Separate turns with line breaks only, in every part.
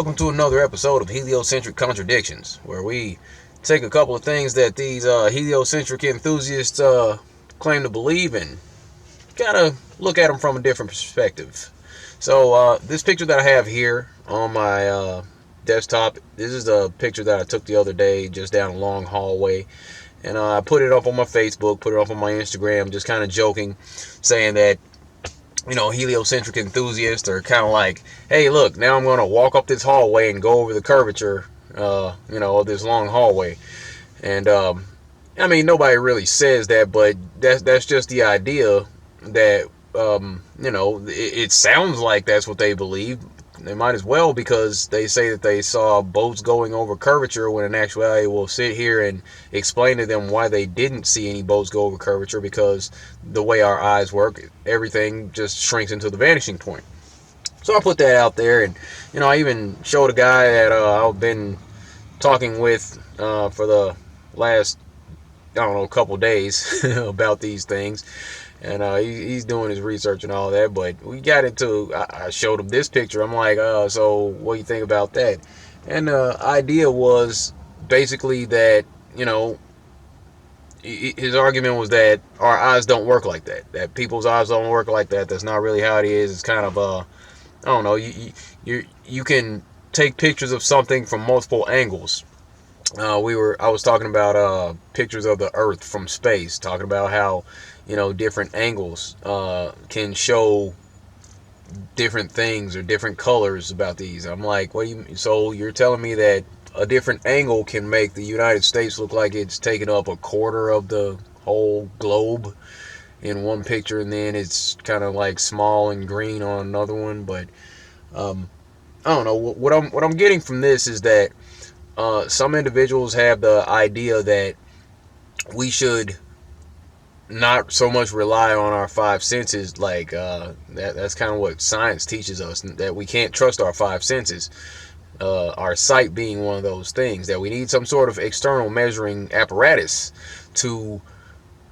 Welcome to another episode of Heliocentric Contradictions, where we take a couple of things that these heliocentric enthusiasts claim to believe and kind of look at them from a different perspective. So this picture that I have here on my desktop, this is a picture that I took the other day just down a long hallway. And I put it up on my Facebook, put it up on my Instagram, just kind of joking, saying that heliocentric enthusiasts are kind of like, hey, look, now I'm going to walk up this hallway and go over the curvature, of this long hallway. And, nobody really says that, but that's just the idea that, it sounds like that's what they believe. They might as well, because they say that they saw boats going over curvature, when in actuality we'll sit here and explain to them why they didn't see any boats go over curvature, because the way our eyes work, everything just shrinks into the vanishing point. So I put that out there, and I even showed a guy that I've been talking with for the last, couple days about these things. And he's doing his research and all that. But we got into, I showed him this picture. I'm like, so what do you think about that? And the idea was basically that, his argument was that our eyes don't work like that. That people's eyes don't work like that. That's not really how it is. It's kind of, you can take pictures of something from multiple angles. I was talking about pictures of the Earth from space, talking about how different angles can show different things or different colors about these. I'm like, so you're telling me that a different angle can make the United States look like it's taking up a quarter of the whole globe in one picture, and then it's kind of like small and green on another one? But I don't know, what I'm getting from this is that some individuals have the idea that we should not so much rely on our five senses, like that's kind of what science teaches us, that we can't trust our five senses, our sight being one of those things, that we need some sort of external measuring apparatus to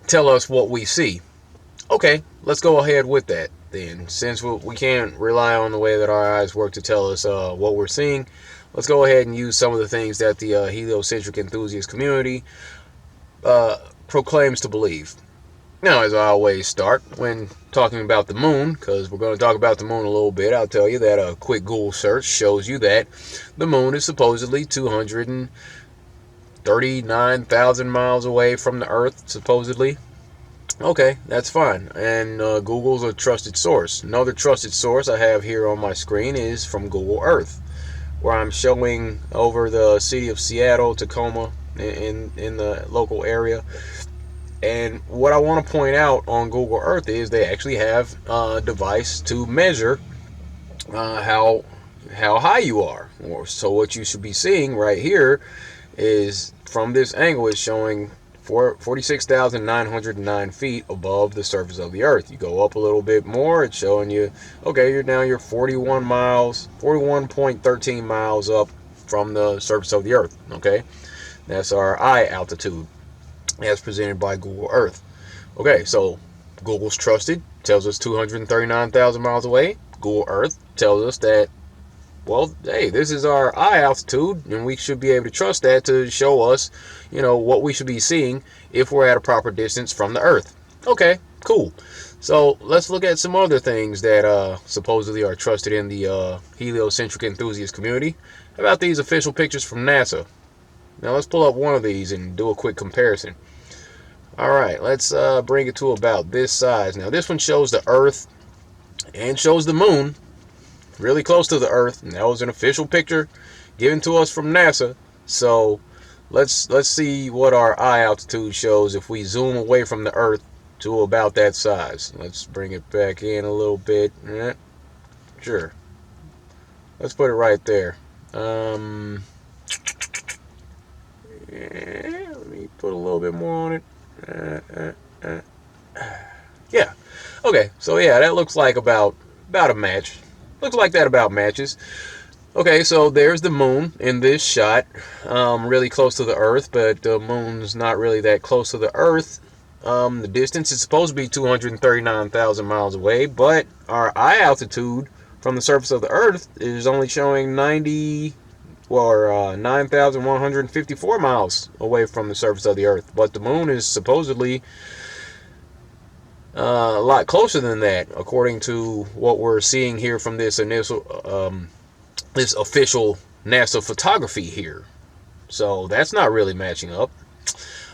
tell us what we see. Okay, let's go ahead with that then. Since we can't rely on the way that our eyes work to tell us what we're seeing, let's go ahead and use some of the things that the heliocentric enthusiast community proclaims to believe. Now, as I always start when talking about the moon, because we're going to talk about the moon a little bit, I'll tell you that a quick Google search shows you that the moon is supposedly 239,000 miles away from the Earth, supposedly. Okay, that's fine. And Google's a trusted source. Another trusted source I have here on my screen is from Google Earth, where I'm showing over the city of Seattle, Tacoma, in the local area. And what I want to point out on Google Earth is they actually have a device to measure how high you are. So what you should be seeing right here is, from this angle, is showing 46,909 feet above the surface of the Earth. You go up a little bit more, it's showing you, okay, you're 41.13 miles up from the surface of the Earth. Okay, that's our eye altitude, as presented by Google Earth. Okay, so Google's trusted, tells us 239,000 miles away. Google Earth tells us that, well, hey, this is our eye altitude, and we should be able to trust that to show us, what we should be seeing if we're at a proper distance from the Earth. Okay, cool. So let's look at some other things that supposedly are trusted in the heliocentric enthusiast community. How about these official pictures from NASA? Now let's pull up one of these and do a quick comparison. Alright, let's bring it to about this size. Now this one shows the Earth and shows the moon really close to the Earth, and that was an official picture given to us from NASA. So let's see what our eye altitude shows if we zoom away from the Earth to about that size. Let's bring it back in a little bit. Sure. Let's put it right there. Let me put a little bit more on it. Yeah. Okay. So yeah, that looks like about a match. Looks like that about matches. Okay, so there's the moon in this shot, really close to the Earth, but the moon's not really that close to the Earth. The distance is supposed to be 239,000 miles away, but our eye altitude from the surface of the Earth is only showing 9,154 miles away from the surface of the Earth. But the moon is supposedly a lot closer than that, according to what we're seeing here from this official NASA photography here. So that's not really matching up.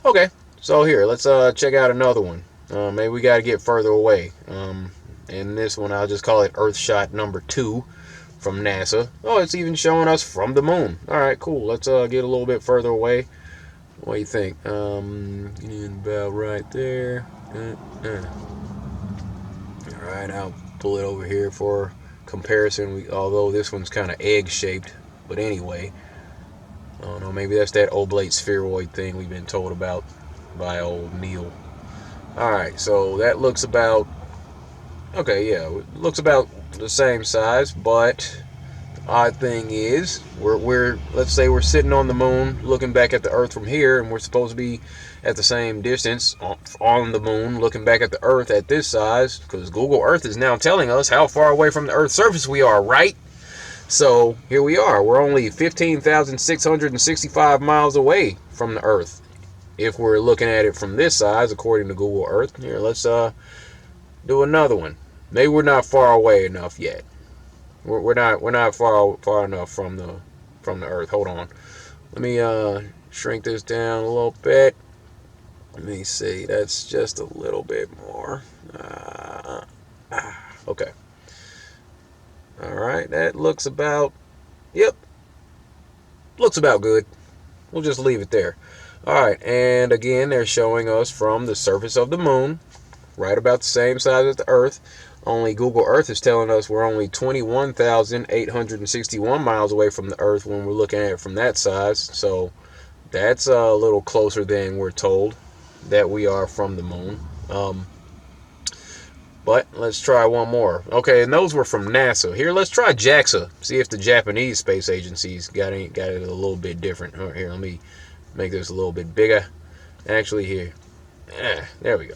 Okay, so here, let's check out another one. Maybe we got to get further away. And this one, I'll just call it Earth shot number 2 from NASA. Oh, it's even showing us from the moon. All right, cool. Let's get a little bit further away. What do you think? About right there. All right, I'll pull it over here for comparison. Although this one's kind of egg-shaped, but anyway. I don't know, maybe that's that oblate spheroid thing we've been told about by old Neil. Alright, so that looks about, okay, yeah, it looks about the same size, but the odd thing is, let's say we're sitting on the moon looking back at the Earth from here, and we're supposed to be at the same distance on the moon looking back at the Earth at this size, because Google Earth is now telling us how far away from the Earth's surface we are, right? So here we are. We're only 15,665 miles away from the Earth, if we're looking at it from this size, according to Google Earth. Here, let's do another one. Maybe we're not far away enough yet. We're not far enough from the Earth. Hold on. Let me shrink this down a little bit. Let me see. That's just a little bit more. Okay. Alright, that looks about, yep, looks about good. We'll just leave it there. Alright, and again, they're showing us from the surface of the moon, right about the same size as the Earth. Only Google Earth is telling us we're only 21,861 miles away from the Earth when we're looking at it from that size. So that's a little closer than we're told that we are from the moon. But let's try one more. Okay, and those were from NASA. Here, let's try JAXA. See if the Japanese space agencies got it a little bit different. All right, here, let me make this a little bit bigger. Actually, here. There we go.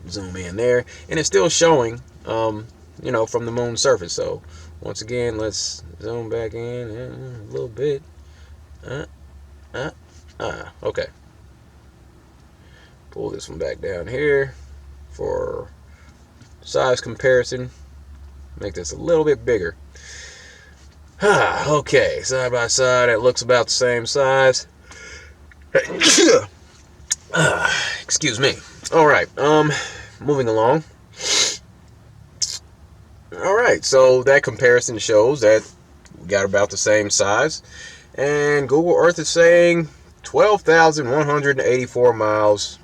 Zoom in there. And it's still showing, from the moon's surface. So, once again, let's zoom back in a little bit. Okay. Pull this one back down here for size comparison. Make this a little bit bigger. Okay, side by side, it looks about the same size. Excuse me. Alright, moving along. Alright, so that comparison shows that we got about the same size. And Google Earth is saying 12,184 miles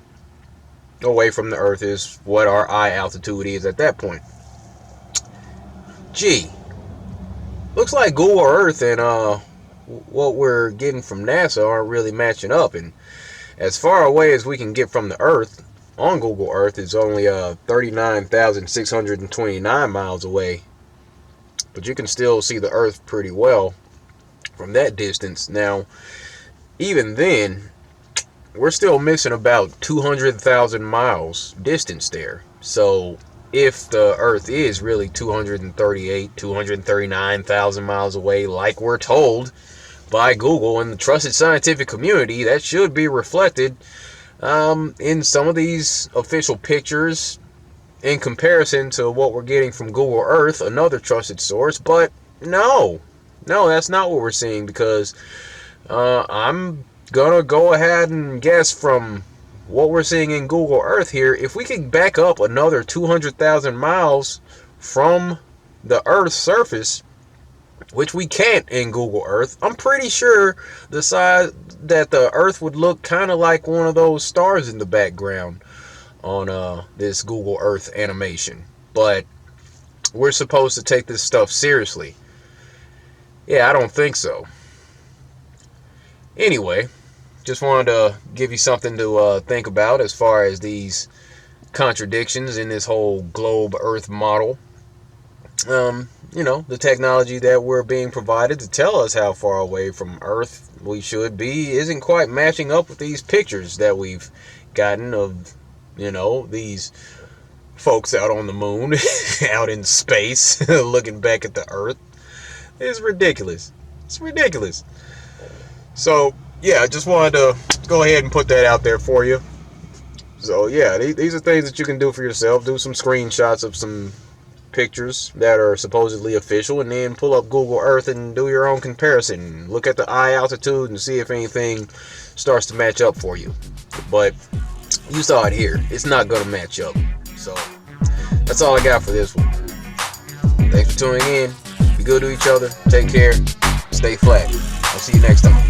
away from the Earth is what our eye altitude is at that point. Gee, looks like Google Earth and what we're getting from NASA aren't really matching up. And as far away as we can get from the Earth on Google Earth is only 39,629 miles away. But you can still see the Earth pretty well from that distance. Now, even then, we're still missing about 200,000 miles distance there. So if the Earth is really 239,000 miles away, like we're told by Google and the trusted scientific community, that should be reflected in some of these official pictures in comparison to what we're getting from Google Earth, another trusted source. But no, that's not what we're seeing, because I'm gonna go ahead and guess from what we're seeing in Google Earth here, if we can back up another 200,000 miles from the Earth's surface, which we can't in Google Earth, I'm pretty sure the size that the Earth would look kind of like one of those stars in the background on this Google Earth animation. But we're supposed to take this stuff seriously. Yeah, I don't think so. Anyway, just wanted to give you something to think about as far as these contradictions in this whole globe Earth model. The technology that we're being provided to tell us how far away from Earth we should be isn't quite matching up with these pictures that we've gotten of, these folks out on the moon, out in space, looking back at the Earth. It's ridiculous. It's ridiculous. So, yeah, I just wanted to go ahead and put that out there for you. So, yeah, these are things that you can do for yourself. Do some screenshots of some pictures that are supposedly official, and then pull up Google Earth and do your own comparison. Look at the eye altitude and see if anything starts to match up for you. But you saw it here. It's not going to match up. So, that's all I got for this one. Thanks for tuning in. Be good to each other. Take care. Stay flat. I'll see you next time.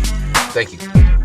Thank you.